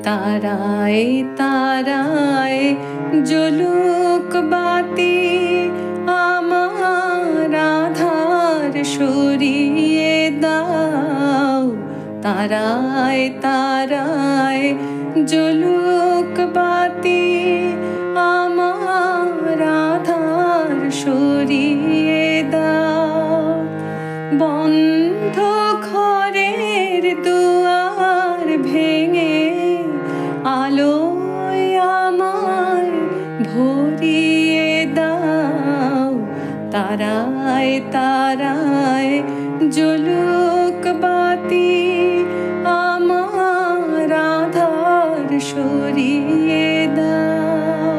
তারায় তারায় জ্বলুক বাতি, আমার আধার সরিয়ে দাও। তারায় তারায় জ্বলুক বাতি, আমার আধার সরিয়ে দাও। বন্ধ ঘরের দুয়ার ভেঙে আলোয় আমায় ভরিয়ে দাও। তারায় তারায় জ্বলুক বাতি, আমার আধার সরিয়ে দাও।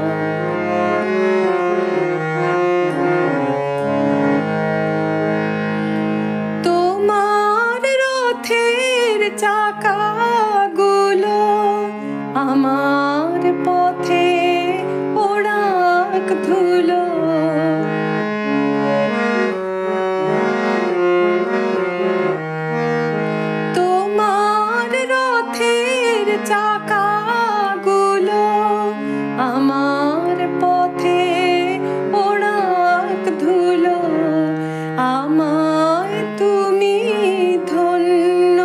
তোমার রথের চাকাগুলো আমার পথে ওড়াক ধুলো। তোমার রথের চাকাগুলো আমার পথে ওড়াক ধুলো। আমায় তুমি ধন্য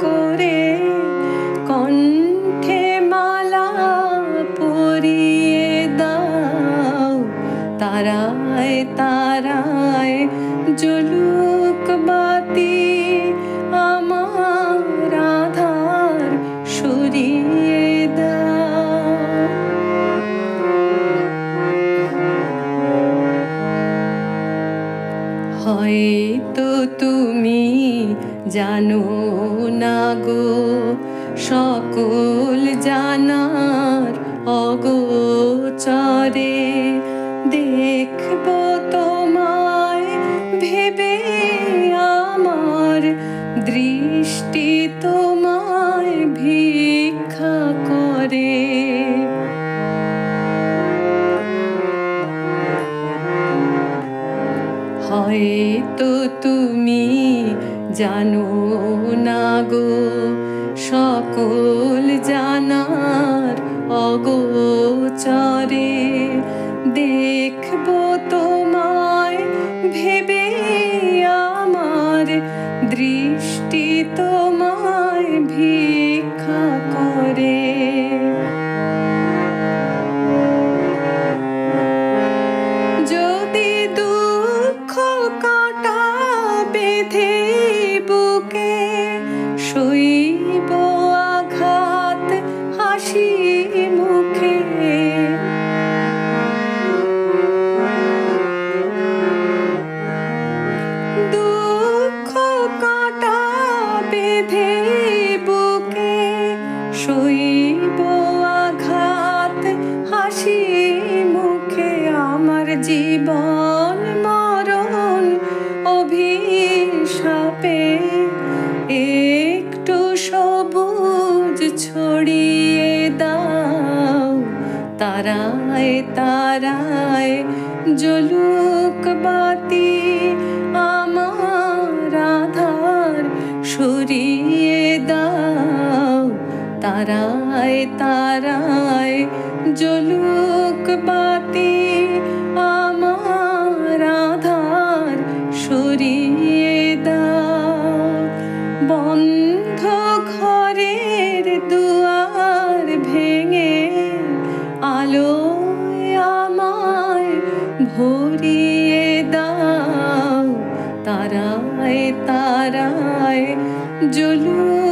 করে কণ্ঠে মালা পরিয়ে দাও। তারায় তারায় জ্বলুক বাতি, আমার আধার সরিয়ে দাও। হয়তো তুমি জানো না গো সকল জানার অগোচরে, দেখব তোমায় ভেবে আমার দৃষ্টি তোমায় ভিক্ষা করে। হয়তো তুমি জানো না গো সকল জানার অগোচরে, দেখব তোমায় ভেবে আমার দৃষ্টি তোমায় ভিক্ষা করে। যদি দুঃখ কাঁটা বেঁধে বুকে সইব আঘাত হাসি মুখে, দুঃখ কাঁটা বেঁধে বুকে সইব আঘাত হাসি মুখে। আমার জীবন মরণ অভিশাপে একটু সবুজ ছড়িয়ে দাও। তারায় তারায় জ্বলুক বাতি, আমার আধার সরিয়ে দাও। তারায় তারায় জ্বলুক বাতি, আমার আধার সরিয়ে দাও। বন্ধ ঘরের দুয়ার ভেঙে আলোয় আমায় ভরিয়ে দাও। তারায় তারায় জ্বলুক